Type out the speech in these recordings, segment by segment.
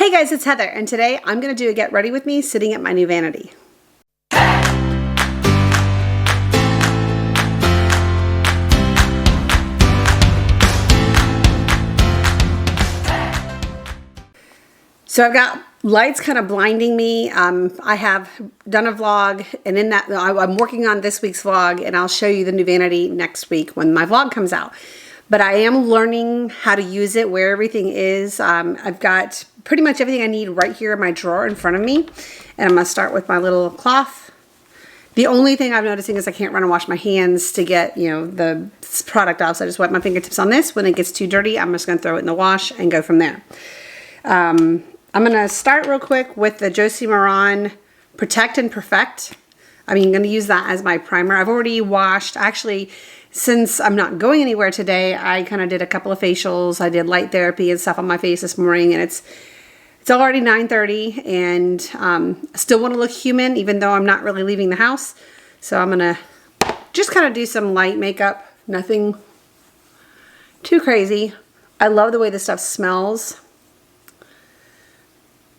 Hey guys, it's Heather, and today I'm going to do a get ready with me sitting at my new vanity. So I've got lights kind of blinding me. I have done a vlog, and in that I'm working on this week's vlog, and I'll show you the new vanity next week when my vlog comes out. But I am learning how to use it, where everything is. I've got pretty much everything I need right here in my drawer in front of me. And I'm going to start with my little cloth. The only thing I'm noticing is I can't run and wash my hands to get, the product off. So I just wipe my fingertips on this. When it gets too dirty, I'm just going to throw it in the wash and go from there. I'm going to start real quick with the Josie Maran Protect and Perfect. I'm going to use that as my primer. I've already washed, actually, since I'm not going anywhere today, I kind of did a couple of facials. I did light therapy and stuff on my face this morning, and it's already 9:30, and I still want to look human, even though I'm not really leaving the house. So I'm going to just kind of do some light makeup, nothing too crazy. I love the way this stuff smells.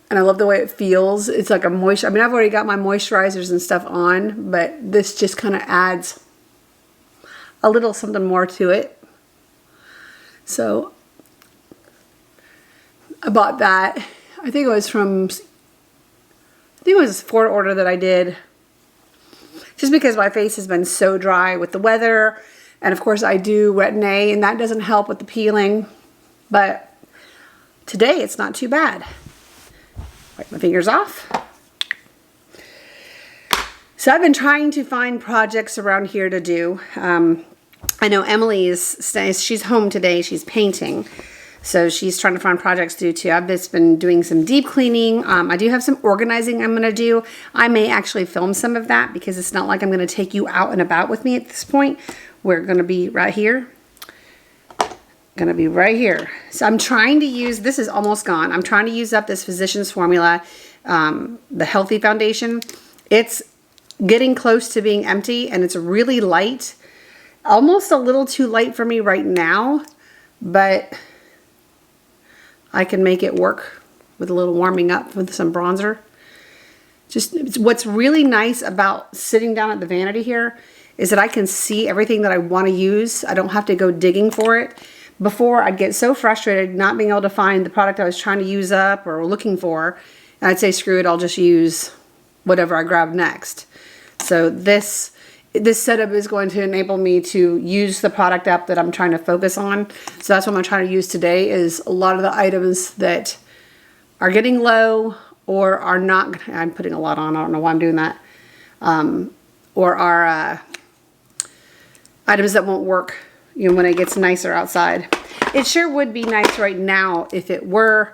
And I love the way it feels. It's like a moisture. I mean, I've already got my moisturizers and stuff on, but this just kind of adds a little something more to it. So I bought that. I think it was Ford order that I did. Just because my face has been so dry with the weather. And of course I do Retin-A, and that doesn't help with the peeling. But today it's not too bad. Wipe my fingers off. So I've been trying to find projects around here to do. I know Emily she's home today. She's painting. So she's trying to find projects to do too. I've just been doing some deep cleaning. I do have some organizing I'm going to do. I may actually film some of that because it's not like I'm going to take you out and about with me at this point. We're going to be right here. Going to be right here. So I'm trying to use, this is almost gone. I'm trying to use up this Physicians Formula, the Healthy Foundation. It's getting close to being empty, and it's really light. Almost a little too light for me right now, but I can make it work with a little warming up with some bronzer. Just what's really nice about sitting down at the vanity here is that I can see everything that I want to use. I don't have to go digging for it. Before, I'd get so frustrated not being able to find the product I was trying to use up or looking for, and I'd say, screw it, I'll just use whatever I grab next. So this setup is going to enable me to use the product up that I'm trying to focus on. So that's what I'm trying to use today, is a lot of the items that are getting low or are not, I'm putting a lot on, I don't know why I'm doing that, or are items that won't work when it gets nicer outside. It sure would be nice right now if it were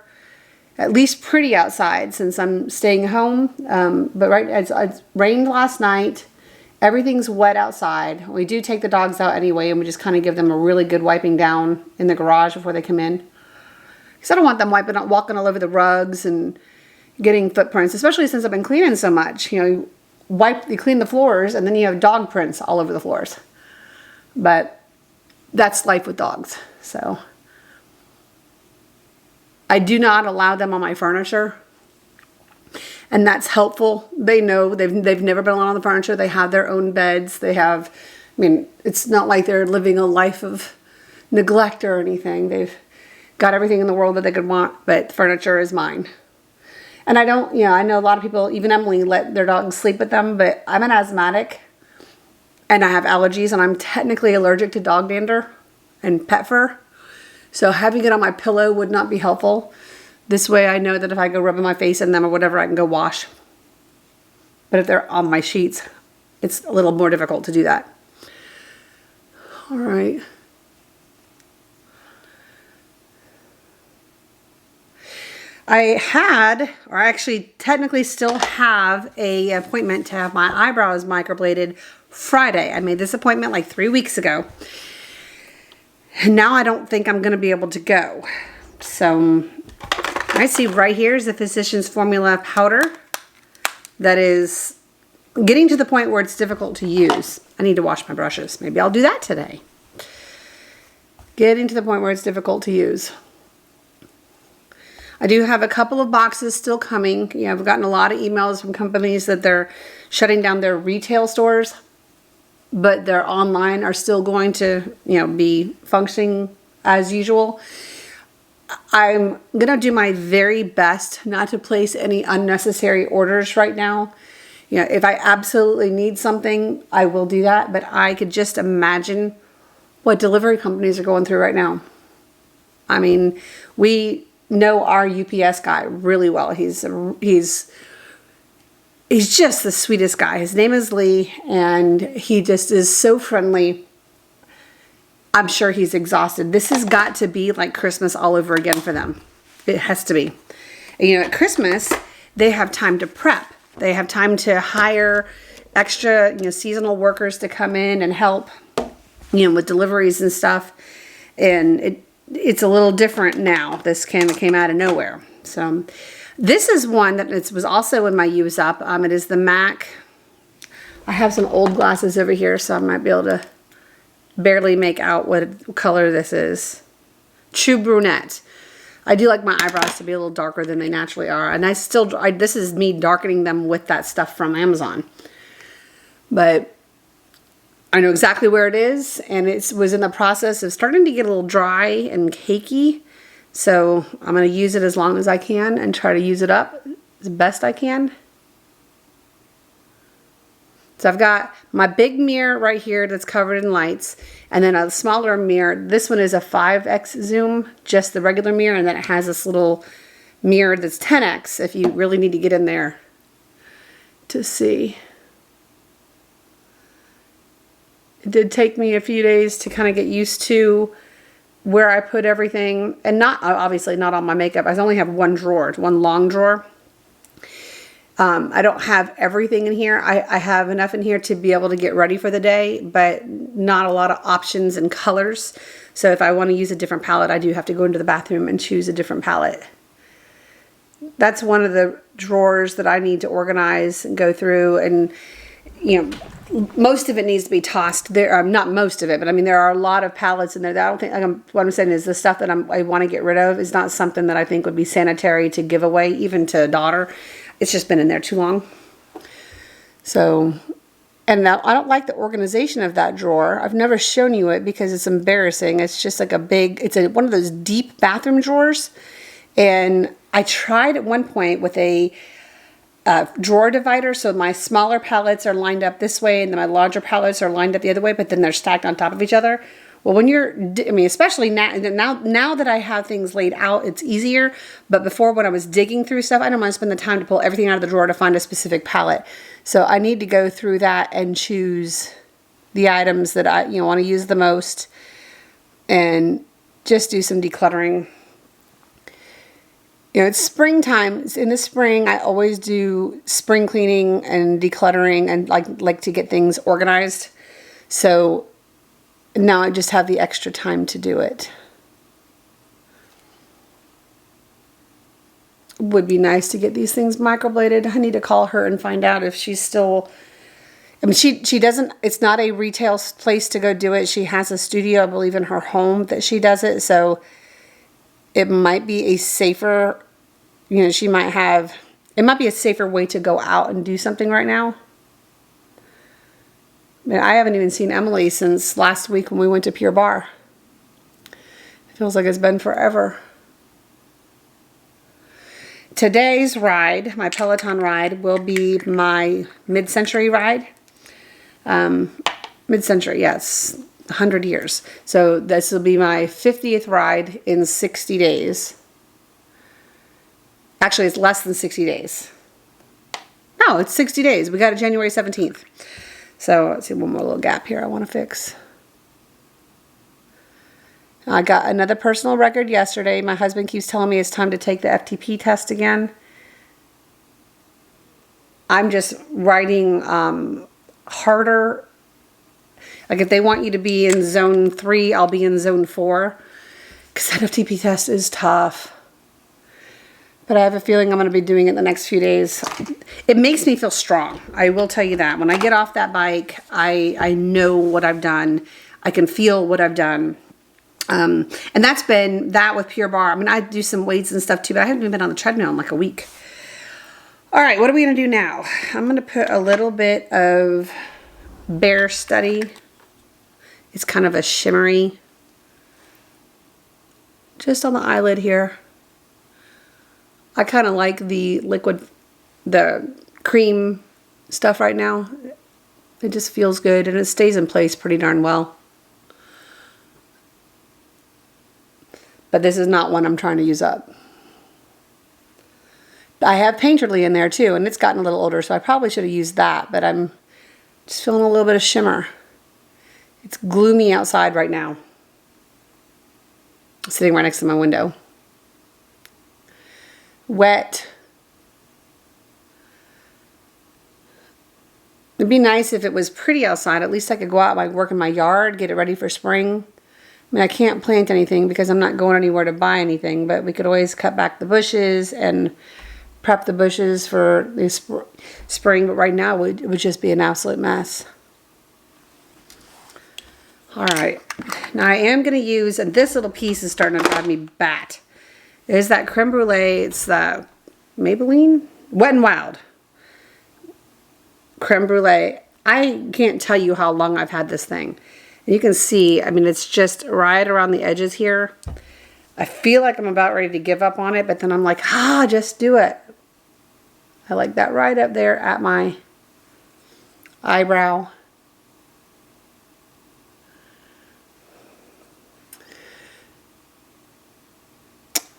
at least pretty outside, since I'm staying home. But it's rained last night. Everything's wet outside. We do take the dogs out anyway, and we just kind of give them a really good wiping down in the garage before they come in. Because I don't want them walking all over the rugs and getting footprints, especially since I've been cleaning so much. You clean the floors, and then you have dog prints all over the floors. But that's life with dogs. So I do not allow them on my furniture, and that's helpful. They know they've never been allowed on the furniture. They have their own beds. They have, it's not like they're living a life of neglect or anything. They've got everything in the world that they could want, but furniture is mine. And I don't, I know a lot of people, even Emily, let their dogs sleep with them, but I'm an asthmatic. And I have allergies, and I'm technically allergic to dog dander and pet fur. So having it on my pillow would not be helpful. This way I know that if I go rubbing my face in them or whatever, I can go wash. But if they're on my sheets, it's a little more difficult to do that. All right. I had, or actually technically still have, an appointment to have my eyebrows microbladed Friday. I made this appointment like 3 weeks ago. And now I don't think I'm going to be able to go. So I see right here is the Physicians Formula powder that is getting to the point where it's difficult to use. I need to wash my brushes. Maybe I'll do that today. Getting to the point where it's difficult to use. I do have a couple of boxes still coming. You know, I've gotten a lot of emails from companies that they're shutting down their retail stores, but their online are still going to, you know, be functioning as usual. I'm going to do my very best not to place any unnecessary orders right now. You know, if I absolutely need something, I will do that, but I could just imagine what delivery companies are going through right now. I mean, we know our UPS guy really well. He's just the sweetest guy. His name is Lee, and he just is so friendly. I'm sure he's exhausted. This has got to be like Christmas all over again for them. It has to be. And, you know, at Christmas, they have time to prep. They have time to hire extra, you know, seasonal workers to come in and help, you know, with deliveries and stuff. And it's a little different now. This came out of nowhere. So this is one that was also in my use up. It is the MAC. I have some old glasses over here, so I might be able to barely make out what color this is. True Brunette. I do like my eyebrows to be a little darker than they naturally are. And this is me darkening them with that stuff from Amazon. But I know exactly where it is, and it was in the process of starting to get a little dry and cakey. So I'm going to use it as long as I can and try to use it up as best I can. So I've got my big mirror right here that's covered in lights, and then a smaller mirror. This one is a 5x zoom, just the regular mirror, and then it has this little mirror that's 10x if you really need to get in there to see. It did take me a few days to kind of get used to where I put everything, and obviously not all my makeup. I only have one drawer, one long drawer. I don't have everything in here. I have enough in here to be able to get ready for the day, but not a lot of options and colors. So if I want to use a different palette, I do have to go into the bathroom and choose a different palette. That's one of the drawers that I need to organize and go through, and you know, most of it needs to be tossed. Not most of it, but I mean, there are a lot of palettes in there that I don't think, what I'm saying is the stuff that I want to get rid of is not something that I think would be sanitary to give away, even to a daughter. It's just been in there too long. So, and now I don't like the organization of that drawer. I've never shown you it because it's embarrassing. It's just like one of those deep bathroom drawers. And I tried at one point with a drawer divider, so my smaller palettes are lined up this way and then my larger palettes are lined up the other way, but then they're stacked on top of each other. Well, when especially now that I have things laid out, it's easier. But before, when I was digging through stuff, I don't want to spend the time to pull everything out of the drawer to find a specific palette. So I need to go through that and choose the items that I want to use the most, and just do some decluttering. You know, it's springtime. In the spring, I always do spring cleaning and decluttering and like to get things organized. So now I just have the extra time to do it. Would be nice to get these things microbladed. I need to call her and find out if she's still... I mean, she doesn't... It's not a retail place to go do it. She has a studio, I believe, in her home that she does it. So it might be a safer... You know, she might have... It might be a safer way to go out and do something right now. I mean, I haven't even seen Emily since last week when we went to Pure Bar. It feels like it's been forever. Today's ride, my Peloton ride, will be my mid-century ride. Mid-century, yes, 100 years. So this will be my 50th ride in 60 days. Actually, it's less than 60 days. No, it's 60 days. We got it January 17th. So let's see, one more little gap here I want to fix. I got another personal record yesterday. My husband keeps telling me it's time to take the FTP test again. I'm just writing harder. Like if they want you to be in zone 3, I'll be in zone 4. Because that FTP test is tough. But I have a feeling I'm going to be doing it the next few days. It makes me feel strong. I will tell you that. When I get off that bike, I know what I've done. I can feel what I've done. And that's been that with Pure Barre. I mean, I do some weights and stuff too, but I haven't even been on the treadmill in like a week. All right, what are we going to do now? I'm going to put a little bit of Bare Study. It's kind of a shimmery, just on the eyelid here. I kind of like the liquid, the cream stuff right now. It just feels good and it stays in place pretty darn well. But this is not one I'm trying to use up. I have Painterly in there too, and it's gotten a little older, so I probably should have used that, but I'm just feeling a little bit of shimmer. It's gloomy outside right now. Sitting right next to my window. Wet. It'd be nice if it was pretty outside. At least I could go out and work in my yard, get it ready for spring. I mean, I can't plant anything because I'm not going anywhere to buy anything, but we could always cut back the bushes and prep the bushes for the spring. But right now, it would just be an absolute mess. All right. Now, I am going to use, and this little piece is starting to drive me bat. There's that creme brulee. It's the Maybelline Wet n Wild creme brulee. I can't tell you how long I've had this thing. And you can see, I mean, it's just right around the edges here. I feel like I'm about ready to give up on it, but then I'm like, just do it. I like that right up there at my eyebrow.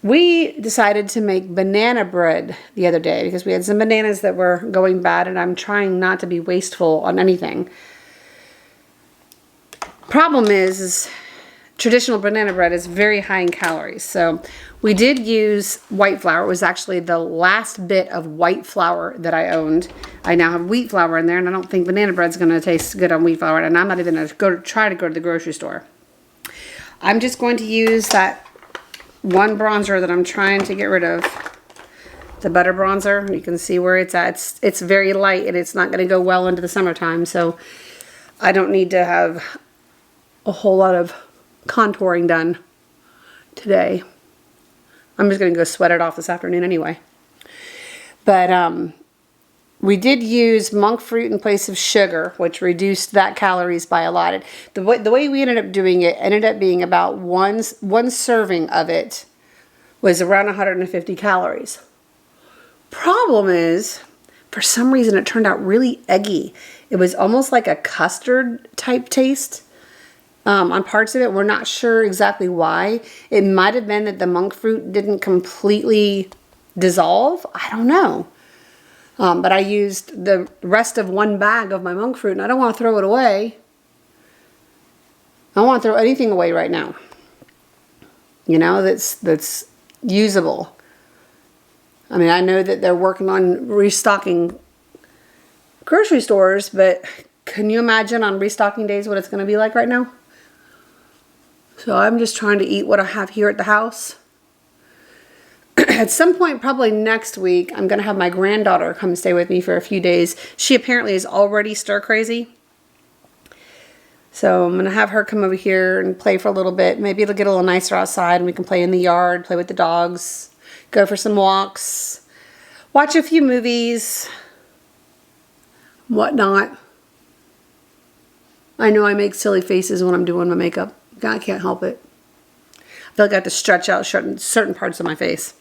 We decided to make banana bread the other day because we had some bananas that were going bad, and I'm trying not to be wasteful on anything. Problem is traditional banana bread is very high in calories. So we did use white flour. It was actually the last bit of white flour that I owned. I now have wheat flour in there, and I don't think banana bread's going to taste good on wheat flour, and I'm not even going to try to go to the grocery store. I'm just going to use that one bronzer that I'm trying to get rid of, the butter bronzer. You can see where it's at. It's very light, and it's not going to go well into the summertime, so I don't need to have a whole lot of contouring done today. I'm just going to go sweat it off this afternoon anyway. But we did use monk fruit in place of sugar, which reduced that calories by a lot. The way we ended up doing it ended up being about one serving of it was around 150 calories. Problem is, for some reason, it turned out really eggy. It was almost like a custard type taste. On parts of it. We're not sure exactly why. It might have been that the monk fruit didn't completely dissolve. I don't know. But I used the rest of one bag of my monk fruit, and I don't want to throw it away. I don't want to throw anything away right now. You know, that's usable. I mean, I know that they're working on restocking grocery stores, but can you imagine on restocking days what it's going to be like right now? So I'm just trying to eat what I have here at the house. At some point, probably next week, I'm going to have my granddaughter come stay with me for a few days. She apparently is already stir crazy. So I'm going to have her come over here and play for a little bit. Maybe it'll get a little nicer outside and we can play in the yard, play with the dogs, go for some walks, watch a few movies, whatnot. I know I make silly faces when I'm doing my makeup. I can't help it. I feel like I have to stretch out certain parts of my face.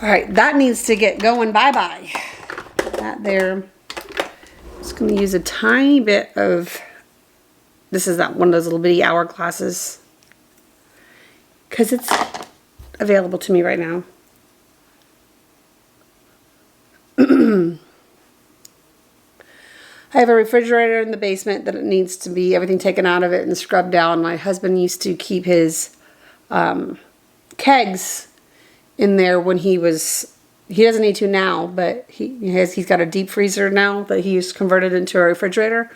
All right, that needs to get going. Bye-bye. That there. I'm just going to use a tiny bit of, this is that one of those little bitty hourglasses, because it's available to me right now. I have a refrigerator in the basement that it needs to be everything taken out of it and scrubbed down. My husband used to keep his kegs in there when he doesn't need to now, but he's got a deep freezer now that he's converted into a refrigerator.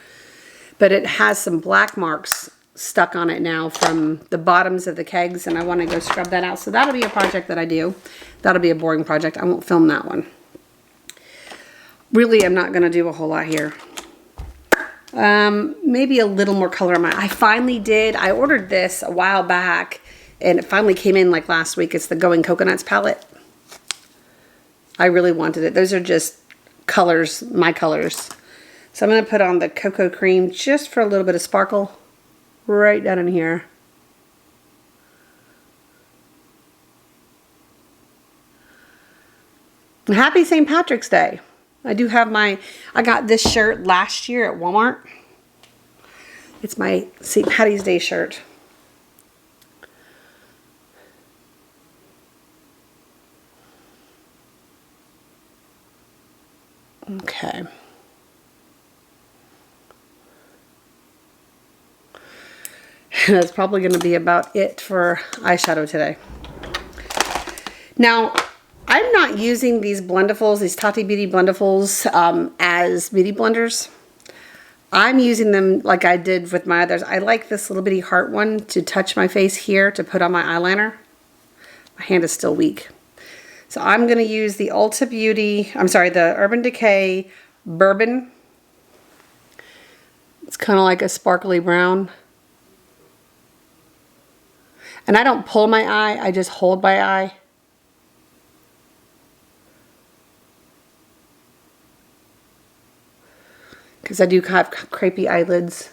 But it has some black marks stuck on it now from the bottoms of the kegs, and I want to go scrub that out. So that'll be a project that I do. That'll be a boring project. I won't film that one. Really, I'm not going to do a whole lot here. Maybe a little more color on my, I finally did. I ordered this a while back and it finally came in like last week. It's the Going Coconuts palette. I really wanted it. Those are just colors, my colors. So I'm going to put on the cocoa cream just for a little bit of sparkle right down in here. Happy St. Patrick's Day. I do have I got this shirt last year at Walmart. It's my St. Patty's Day shirt. Okay. That's probably going to be about it for eyeshadow today. Now, I'm not using these Blendifuls, these Tati Beauty Blendifuls, as beauty blenders. I'm using them like I did with my others. I like this little bitty heart one to touch my face here to put on my eyeliner. My hand is still weak. So I'm going to use the Ulta Beauty, the Urban Decay Bourbon. It's kind of like a sparkly brown. And I don't pull my eye, I just hold my eye. Because I do have crepey eyelids.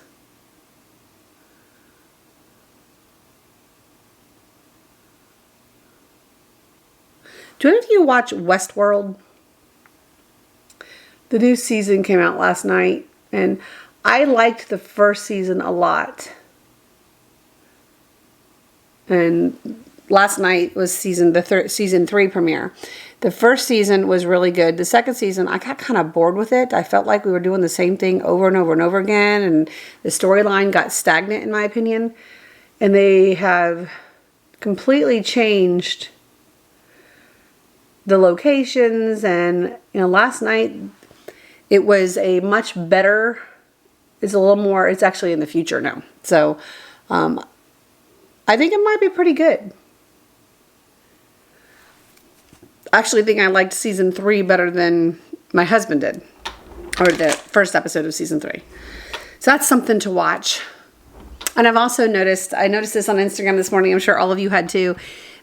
Do any of you watch Westworld? The new season came out last night, and I liked the first season a lot. And last night was season 3 premiere. The first season was really good. The second season, I got kind of bored with it. I felt like we were doing the same thing over and over and over again, and the storyline got stagnant, in my opinion. And they have completely changed the locations, and last night it was a much better, it's a little more, it's actually in the future now. So I think it might be pretty good. I actually think I liked season 3 better than my husband did, or the first episode of season 3. So that's something to watch. And I've also noticed, I noticed this on Instagram this morning, I'm sure all of you had too,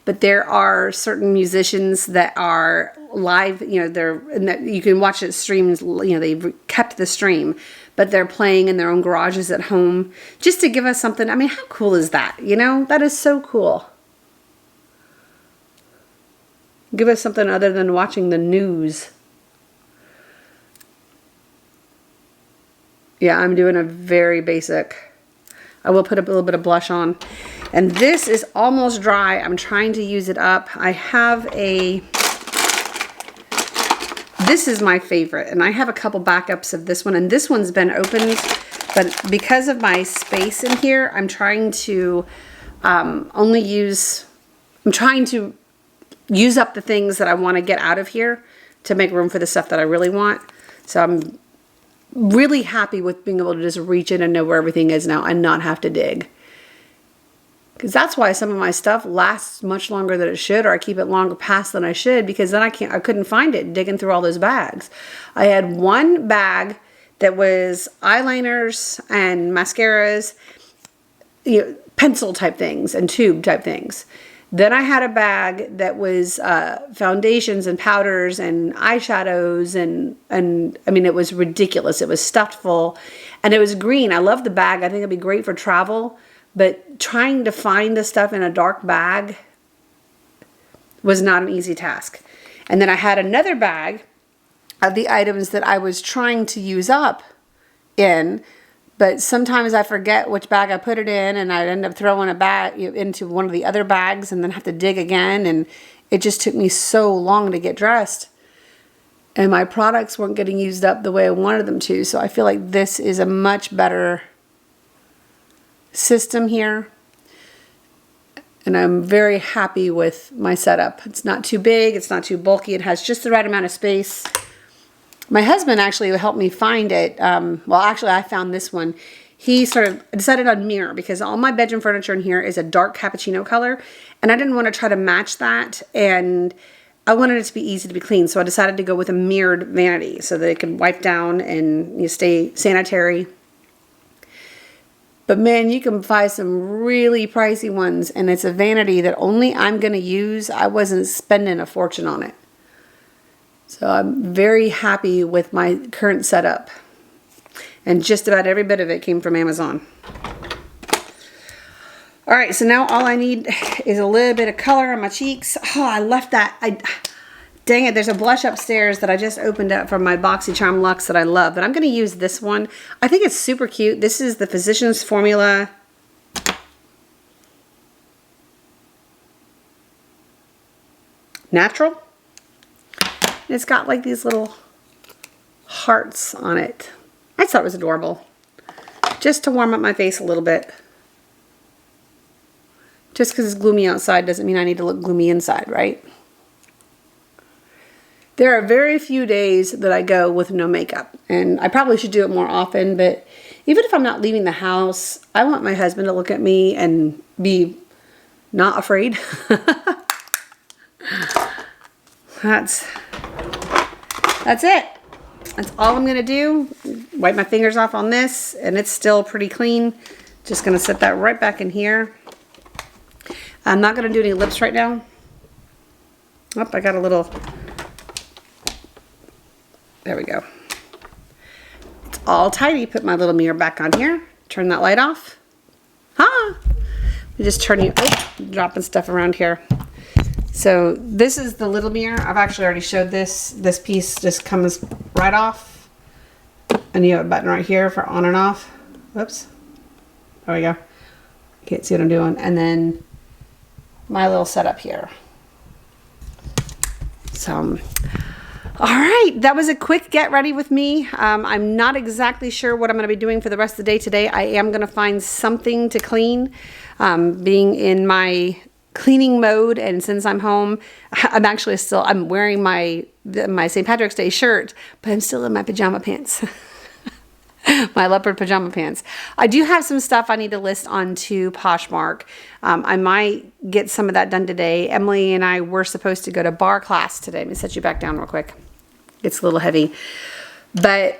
but there are certain musicians that are live, you can watch it streams, they've kept the stream, but they're playing in their own garages at home just to give us something. I mean, how cool is that? That is so cool. Give us something other than watching the news. Yeah, I'm doing a very basic. I will put a little bit of blush on. And this is almost dry. I'm trying to use it up. I have this is my favorite. And I have a couple backups of this one. And this one's been opened. But because of my space in here, I'm trying to use up the things that I want to get out of here to make room for the stuff that I really want. So I'm really happy with being able to just reach in and know where everything is now and not have to dig. Because that's why some of my stuff lasts much longer than it should, or I keep it longer past than I should, because then I couldn't find it digging through all those bags. I had one bag that was eyeliners and mascaras, pencil type things and tube type things. Then I had a bag that was foundations and powders and eyeshadows and I mean, it was ridiculous. It was stuffed full and it was green. I love the bag. I think it'd be great for travel, but trying to find the stuff in a dark bag was not an easy task. And then I had another bag of the items that I was trying to use up in, but sometimes I forget which bag I put it in, and I'd end up throwing a bag into one of the other bags and then have to dig again. And it just took me so long to get dressed. And my products weren't getting used up the way I wanted them to. So I feel like this is a much better system here. And I'm very happy with my setup. It's not too big. It's not too bulky. It has just the right amount of space. My husband actually helped me find it. Well, actually, I found this one. He sort of decided on mirror because all my bedroom furniture in here is a dark cappuccino color. And I didn't want to try to match that. And I wanted it to be easy to be clean. So I decided to go with a mirrored vanity so that it could wipe down and stay sanitary. But man, you can buy some really pricey ones, and it's a vanity that only I'm going to use. I wasn't spending a fortune on it. So I'm very happy with my current setup. And just about every bit of it came from Amazon. All right, so now all I need is a little bit of color on my cheeks. Oh, I left that. Dang it, there's a blush upstairs that I just opened up from my BoxyCharm Luxe that I love. But I'm going to use this one. I think it's super cute. This is the Physicians Formula. Natural. It's got like these little hearts on it. I thought it was adorable. Just to warm up my face a little bit. Just because it's gloomy outside doesn't mean I need to look gloomy inside, right? There are very few days that I go with no makeup. And I probably should do it more often, but even if I'm not leaving the house, I want my husband to look at me and be not afraid. That's it. That's all I'm gonna do. Wipe my fingers off on this, and it's still pretty clean. Just gonna set that right back in here. I'm not gonna do any lips right now. Oh, I got a little, there we go. It's all tidy. Put my little mirror back on here. Turn that light off. Just turning, dropping stuff around here. So this is the little mirror. I've actually already showed this. This piece just comes right off. And you have a button right here for on and off. Whoops. There we go. Can't see what I'm doing. And then my little setup here. So, all right. That was a quick get ready with me. I'm not exactly sure what I'm going to be doing for the rest of the day today. I am going to find something to clean. Being in my cleaning mode, and since I'm home, I'm actually still, I'm wearing my St. Patrick's Day shirt, but I'm still in my pajama pants. My leopard pajama pants. I do have some stuff I need to list onto Poshmark. I might get some of that done today. Emily and I were supposed to go to bar class today. Let me set you back down real quick. It's a little heavy. But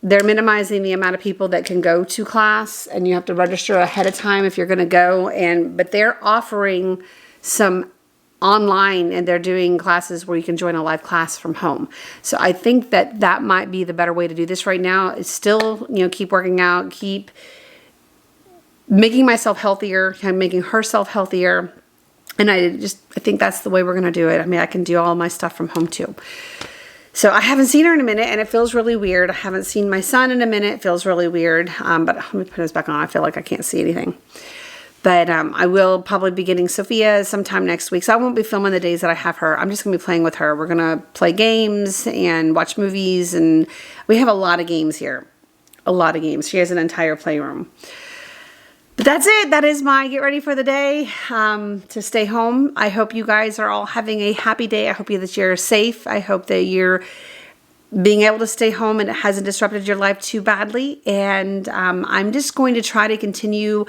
they're minimizing the amount of people that can go to class, and you have to register ahead of time if you're going to go. But they're offering some online, and they're doing classes where you can join a live class from home. So I think that that might be the better way to do this right now. Is still, keep working out, keep making myself healthier, making herself healthier. And I think that's the way we're going to do it. I mean, I can do all my stuff from home too. So I haven't seen her in a minute, and it feels really weird. I haven't seen my son in a minute. It feels really weird. But let me put this back on. I feel like I can't see anything. But I will probably be getting Sophia sometime next week. So I won't be filming the days that I have her. I'm just going to be playing with her. We're going to play games and watch movies. And we have a lot of games here. A lot of games. She has an entire playroom. But that's it. That is my get ready for the day, to stay home. I hope you guys are all having a happy day. I hope that you're safe. I hope that you're being able to stay home and it hasn't disrupted your life too badly. And I'm just going to try to continue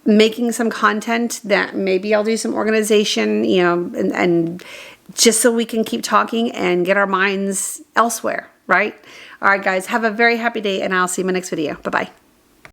making some content that maybe I'll do some organization, and just so we can keep talking and get our minds elsewhere, right? All right, guys, have a very happy day, and I'll see you in my next video. Bye-bye.